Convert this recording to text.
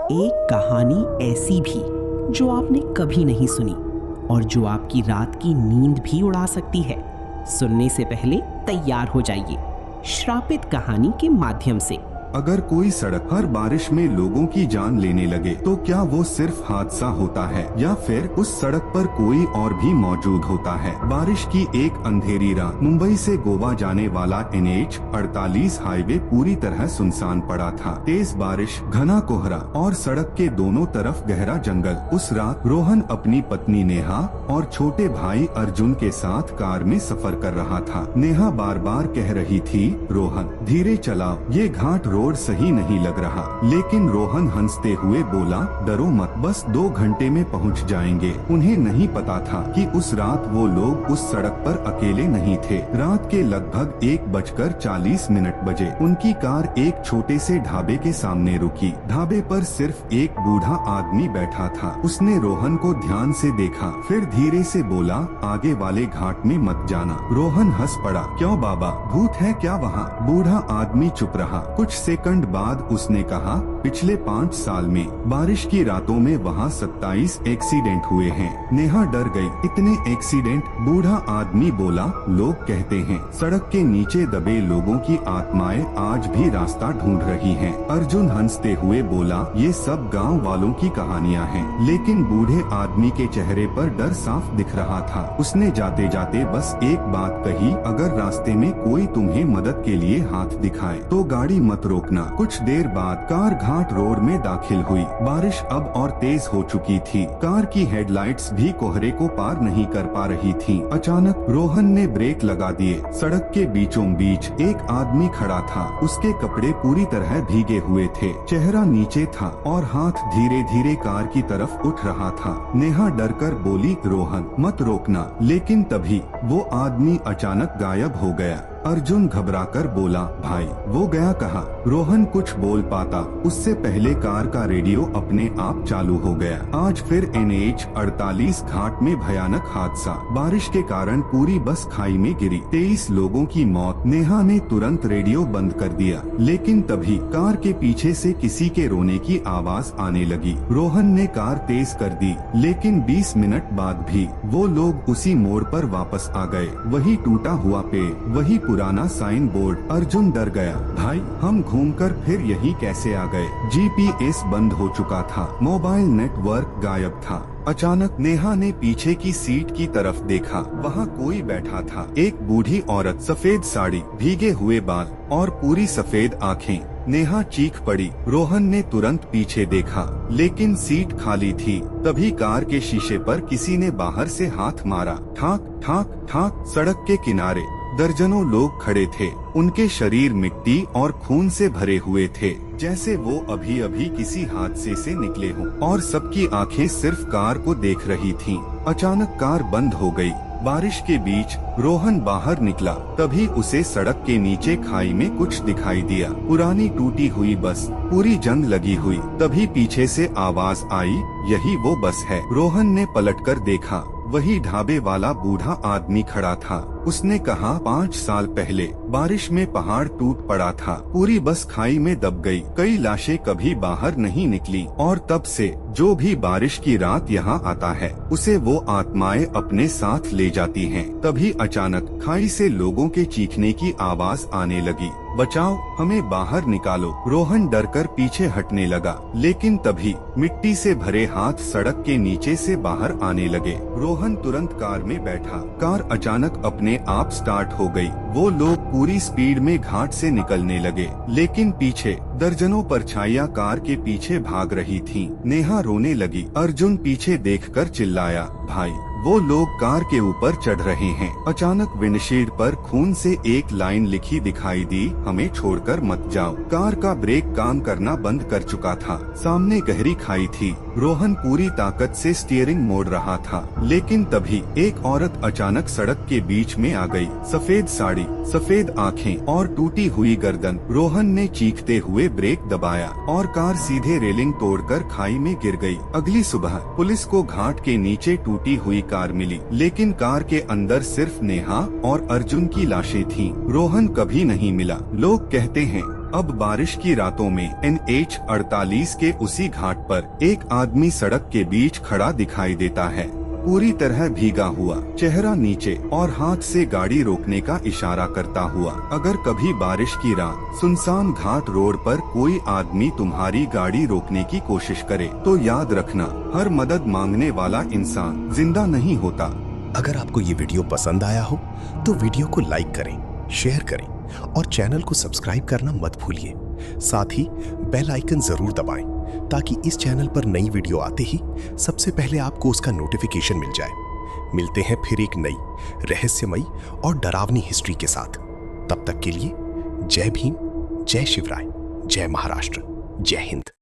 एक कहानी ऐसी भी जो आपने कभी नहीं सुनी और जो आपकी रात की नींद भी उड़ा सकती है। सुनने से पहले तैयार हो जाइए श्रापित कहानी के माध्यम से। अगर कोई सड़क हर बारिश में लोगों की जान लेने लगे तो क्या वो सिर्फ हादसा होता है या फिर उस सड़क पर कोई और भी मौजूद होता है। बारिश की एक अंधेरी रात मुंबई से गोवा जाने वाला NH 48 हाईवे पूरी तरह सुनसान पड़ा था। तेज बारिश, घना कोहरा और सड़क के दोनों तरफ गहरा जंगल। उस रात रोहन अपनी पत्नी नेहा और छोटे भाई अर्जुन के साथ कार में सफर कर रहा था। नेहा बार बार कह रही थी, रोहन धीरे चलाओ, ये घाट रोड सही नहीं लग रहा। लेकिन रोहन हंसते हुए बोला, डरो मत, बस 2 घंटे में पहुंच जाएंगे। उन्हें नहीं पता था कि उस रात वो लोग उस सड़क पर अकेले नहीं थे। रात के लगभग 1:40 बजे उनकी कार एक छोटे से ढाबे के सामने रुकी। ढाबे पर सिर्फ एक बूढ़ा आदमी बैठा था। उसने रोहन को ध्यान से देखा, फिर धीरे से बोला, आगे वाले घाट में मत जाना। रोहन हंस पड़ा, क्यों बाबा, भूत है क्या वहाँ? बूढ़ा आदमी चुप रहा। कुछ सेकंड बाद उसने कहा, पिछले 5 साल में बारिश की रातों में वहाँ 27 एक्सीडेंट हुए हैं। नेहा डर गई, इतने एक्सीडेंट? बूढ़ा आदमी बोला, लोग कहते हैं सड़क के नीचे दबे लोगों की आत्माएं आज भी रास्ता ढूंढ रही हैं। अर्जुन हंसते हुए बोला, ये सब गांव वालों की कहानियां हैं। लेकिन बूढ़े आदमी के चेहरे पर डर साफ दिख रहा था। उसने जाते जाते बस एक बात कही, अगर रास्ते में कोई तुम्हें मदद के लिए हाथ दिखाए तो गाड़ी मत रोकना। कुछ देर बाद कार घाट रोड में दाखिल हुई। बारिश अब और तेज हो चुकी थी। कार की हेडलाइट्स भी कोहरे को पार नहीं कर पा रही थीं। अचानक रोहन ने ब्रेक लगा दिए। सड़क के बीचों बीच एक आदमी खड़ा था। उसके कपड़े पूरी तरह भीगे हुए थे, चेहरा नीचे था और हाथ धीरे धीरे कार की तरफ उठ रहा था। नेहा डरकर बोली, रोहन मत रोकना। लेकिन तभी वो आदमी अचानक गायब हो गया। अर्जुन घबराकर बोला, भाई वो गया कहाँ? रोहन कुछ बोल पाता उससे पहले कार का रेडियो अपने आप चालू हो गया। आज फिर NH 48 घाट में भयानक हादसा। बारिश के कारण पूरी बस खाई में गिरी, 23 लोगों की मौत। नेहा ने तुरंत रेडियो बंद कर दिया, लेकिन तभी कार के पीछे से किसी के रोने की आवाज आने लगी। रोहन ने कार तेज कर दी, लेकिन 20 मिनट बाद भी वो लोग उसी मोड़ पर वापस आ गए। वही टूटा हुआ पेड़, वही पुराना साइन बोर्ड। अर्जुन डर गया, भाई हम घूमकर फिर यही कैसे आ गए? GPS बंद हो चुका था, मोबाइल नेटवर्क गायब था। अचानक नेहा ने पीछे की सीट की तरफ देखा। वहाँ कोई बैठा था, एक बूढ़ी औरत, सफेद साड़ी, भीगे हुए बाल और पूरी सफेद आँखें। नेहा चीख पड़ी। रोहन ने तुरंत पीछे देखा, लेकिन सीट खाली थी। तभी कार के शीशे पर किसी ने बाहर से हाथ मारा। ठाक ठाक ठाक। सड़क के किनारे दर्जनों लोग खड़े थे। उनके शरीर मिट्टी और खून से भरे हुए थे, जैसे वो अभी अभी किसी हादसे से निकले हों। और सबकी आंखें सिर्फ कार को देख रही थीं। अचानक कार बंद हो गई। बारिश के बीच रोहन बाहर निकला, तभी उसे सड़क के नीचे खाई में कुछ दिखाई दिया। पुरानी टूटी हुई बस, पूरी जंग लगी हुई। तभी पीछे से आवाज आई, यही वो बस है। रोहन ने पलटकर देखा, वही ढाबे वाला बूढ़ा आदमी खड़ा था। उसने कहा, 5 साल पहले बारिश में पहाड़ टूट पड़ा था, पूरी बस खाई में दब गई, कई लाशें कभी बाहर नहीं निकली और तब से जो भी बारिश की रात यहाँ आता है उसे वो आत्माएं अपने साथ ले जाती हैं। तभी अचानक खाई से लोगों के चीखने की आवाज आने लगी, बचाओ, हमें बाहर निकालो। रोहन डरकर पीछे हटने लगा, लेकिन तभी मिट्टी से भरे हाथ सड़क के नीचे से बाहर आने लगे। रोहन तुरंत कार में बैठा। कार अचानक अपने आप स्टार्ट हो गई। वो लोग पूरी स्पीड में घाट से निकलने लगे, लेकिन पीछे दर्जनों परछाइयां कार के पीछे भाग रही थीं। नेहा रोने लगी। अर्जुन पीछे देखकर चिल्लाया, भाई वो लोग कार के ऊपर चढ़ रहे हैं। अचानक विंडशील्ड पर खून से एक लाइन लिखी दिखाई दी, हमें छोड़कर मत जाओ। कार का ब्रेक काम करना बंद कर चुका था। सामने गहरी खाई थी। रोहन पूरी ताकत से स्टीयरिंग मोड़ रहा था, लेकिन तभी एक औरत अचानक सड़क के बीच में आ गई। सफेद साड़ी, सफेद आँखें और टूटी हुई गर्दन। रोहन ने चीखते हुए ब्रेक दबाया और कार सीधे रेलिंग तोड़कर खाई में गिर गई। अगली सुबह पुलिस को घाट के नीचे टूटी हुई कार मिली, लेकिन कार के अंदर सिर्फ नेहा और अर्जुन की लाशें थीं। रोहन कभी नहीं मिला। लोग कहते हैं अब बारिश की रातों में NH48 के उसी घाट पर एक आदमी सड़क के बीच खड़ा दिखाई देता है, पूरी तरह भीगा हुआ, चेहरा नीचे और हाथ से गाड़ी रोकने का इशारा करता हुआ। अगर कभी बारिश की रात सुनसान घाट रोड पर कोई आदमी तुम्हारी गाड़ी रोकने की कोशिश करे तो याद रखना, हर मदद मांगने वाला इंसान जिंदा नहीं होता। अगर आपको ये वीडियो पसंद आया हो तो वीडियो को लाइक करें, शेयर करें और चैनल को सब्सक्राइब करना मत भूलिए। साथ ही बेल आइकन जरूर दबाएं ताकि इस चैनल पर नई वीडियो आते ही सबसे पहले आपको उसका नोटिफिकेशन मिल जाए। मिलते हैं फिर एक नई रहस्यमयी और डरावनी हिस्ट्री के साथ। तब तक के लिए जय भीम, जय शिवराय, जय महाराष्ट्र, जय हिंद।